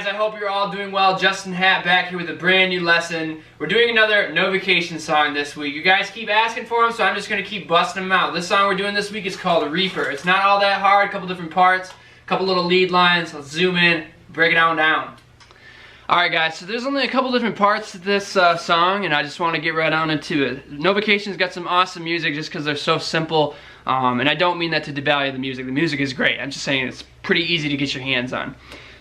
guys, I hope you're all doing well. Justin Hatt back here with a brand new lesson. We're doing another No Vacation song this week. You guys keep asking for them, so I'm just going to keep busting them out. This song we're doing this week is called Repear. It's not all that hard, a couple different parts, a couple little lead lines. Let's zoom in, break it down. Alright guys, so there's only a couple different parts to this song, and I just want to get right on into it. No Vacation's got some awesome music just because they're so simple, and I don't mean that to devalue the music. The music is great. I'm just saying it's pretty easy to get your hands on.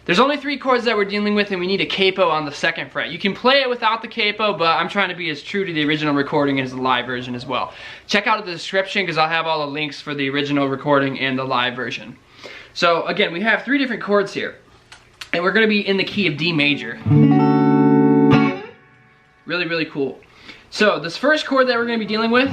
There's only 3 chords that we're dealing with, and we need a capo on the 2nd fret. You can play it without the capo, but I'm trying to be as true to the original recording as the live version as well. Check out the description because I'll have all the links for the original recording and the live version. So again, we have 3 different chords here, and we're going to be in the key of D major. Really cool. So this first chord that we're going to be dealing with,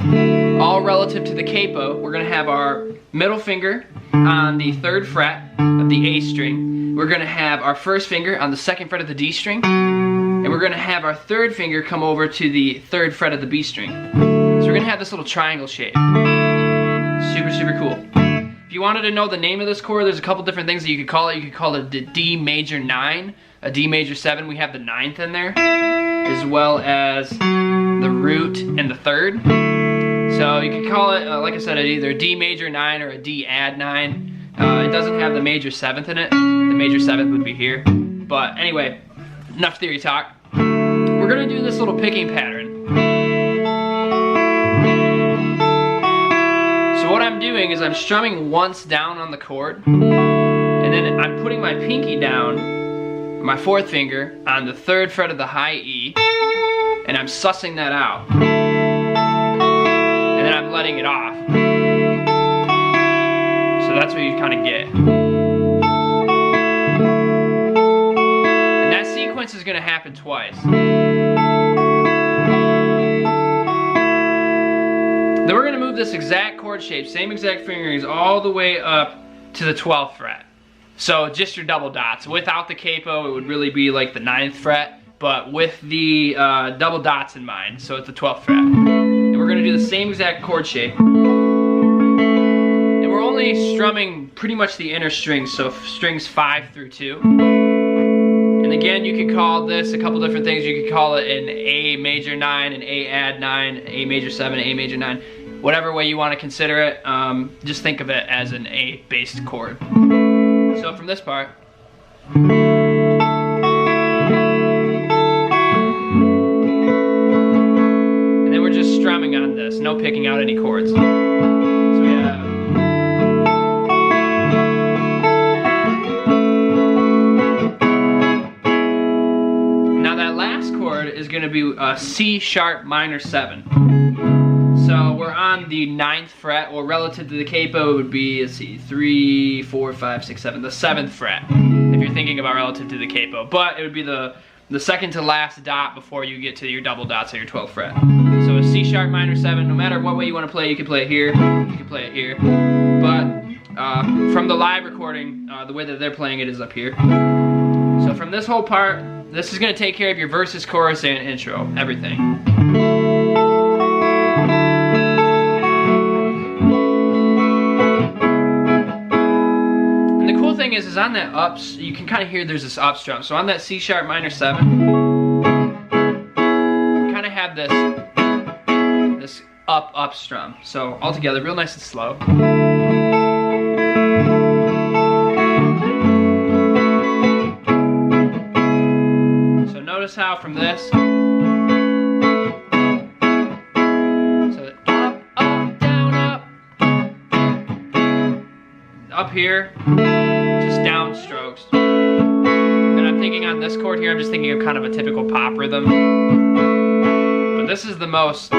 all relative to the capo, we're going to have our middle finger on the 3rd fret of the A string. We're going to have our 1st finger on the 2nd fret of the D string, and we're going to have our 3rd finger come over to the 3rd fret of the B string. So we're going to have this little triangle shape. Super cool. If you wanted to know the name of this chord, there's a couple different things that you could call it. You could call it the D major 9, a D major 7. We have the 9th in there, as well as the root and the 3rd. So you could call it, like I said, either a D major 9 or a D add 9. It doesn't have the major 7th in it. The major 7th would be here. But anyway, enough theory talk. We're going to do this little picking pattern. So what I'm doing is I'm strumming once down on the chord, and then I'm putting my pinky down, my 4th finger, on the 3rd fret of the high E, and I'm sussing that out. And then I'm letting it off. So that's what you kind of get. And that sequence is going to happen twice. Then we're going to move this exact chord shape, same exact fingerings, all the way up to the 12th fret. So just your double dots. Without the capo, it would really be like the 9th fret, but with the double dots in mind, so it's the 12th fret. And we're going to do the same exact chord shape. We're only strumming pretty much the inner strings, so strings 5 through 2. And again, you could call this a couple different things. You could call it an A major 9, an A add 9, A major 7, A major 9. Whatever way you want to consider it, just think of it as an A-based chord. So from this part, and then we're just strumming on this, no picking out any chords. So we have is going to be a C sharp minor 7. So we're on the 9th fret, or relative to the capo it would be, let's see, 3, 4, 5, 6, 7, the 7th fret, if you're thinking about relative to the capo. But it would be the second to last dot before you get to your double dots at your 12th fret. So a C sharp minor 7, no matter what way you want to play, you can play it here, you can play it here. But from the live recording, the way that they're playing it is up here. So from this whole part, this is going to take care of your verses, chorus, and intro, everything. And the cool thing is on that ups, you can kind of hear there's this up strum. So on that C sharp minor 7, we kind of have this up strum. So all together, real nice and slow. Notice how from this, so up, down, up here, just down strokes. And I'm thinking on this chord here, I'm just thinking of kind of a typical pop rhythm. But this is the most,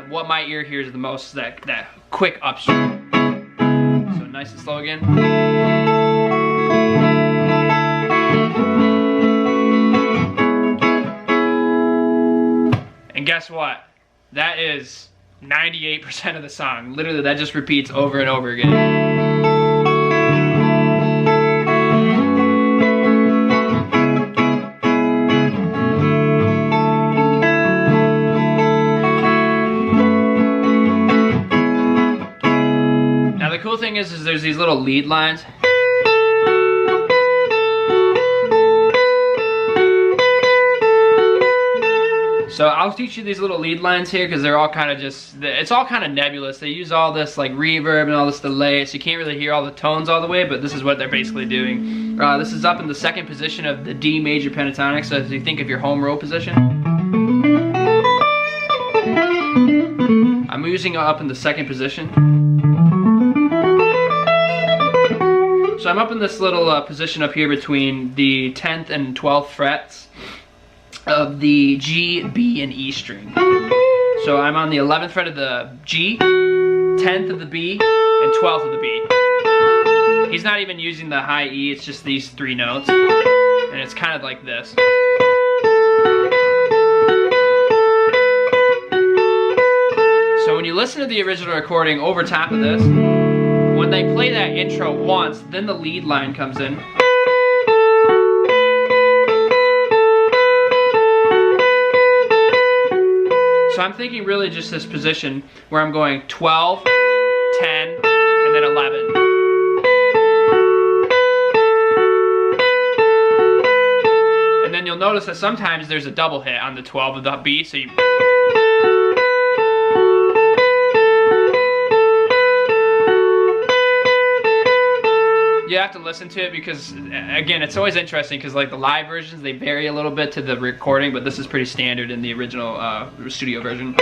what my ear hears the most, that quick upstream. So nice and slow again. And guess what? That is 98% of the song. Literally, that just repeats over and over again. Now the cool thing is there's these little lead lines. So I'll teach you these little lead lines here because they're all kind of just, it's all kind of nebulous. They use all this like reverb and all this delay, so you can't really hear all the tones all the way, but this is what they're basically doing. This is up in the second position of the D major pentatonic, so if you think of your home row position. I'm using it up in the second position. So I'm up in this little position up here between the 10th and 12th frets of the G, B, and E string. So I'm on the 11th fret of the G, 10th of the B, and 12th of the B. He's not even using the high E, it's just these three notes. And it's kind of like this. So when you listen to the original recording over top of this, when they play that intro once, then the lead line comes in. So I'm thinking really just this position where I'm going 12, 10, and then 11. And then you'll notice that sometimes there's a double hit on the 12 of the B, so you have to listen to it because, again, it's always interesting because like the live versions, they vary a little bit to the recording, but this is pretty standard in the original studio version.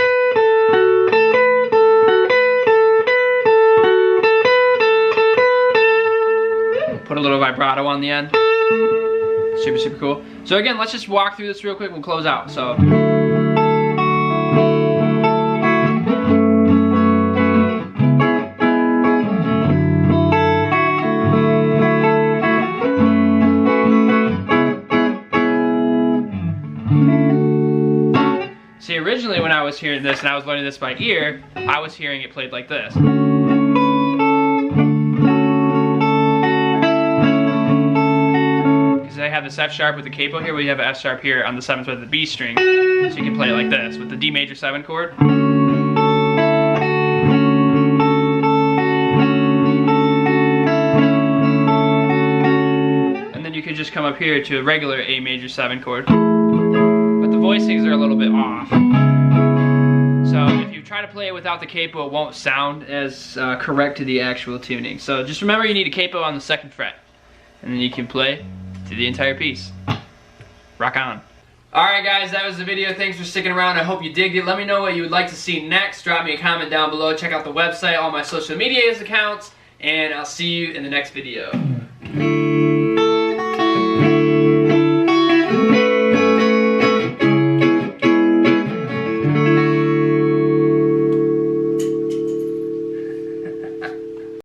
Put a little vibrato on the end. Super, super cool. So again, let's just walk through this real quick and we'll close out. So. See, originally when I was hearing this and I was learning this by ear, I was hearing it played like this. Because I have this F sharp with the capo here, we have an F sharp here on the 7th fret of the B string. So you can play it like this with the D major 7 chord. And then you could just come up here to a regular A major 7 chord. The voicings are a little bit off. So if you try to play it without the capo, it won't sound as correct to the actual tuning. So just remember you need a capo on the 2nd fret. And then you can play to the entire piece. Rock on. Alright guys, that was the video. Thanks for sticking around. I hope you digged it. Let me know what you would like to see next. Drop me a comment down below. Check out the website, all my social media accounts, and I'll see you in the next video.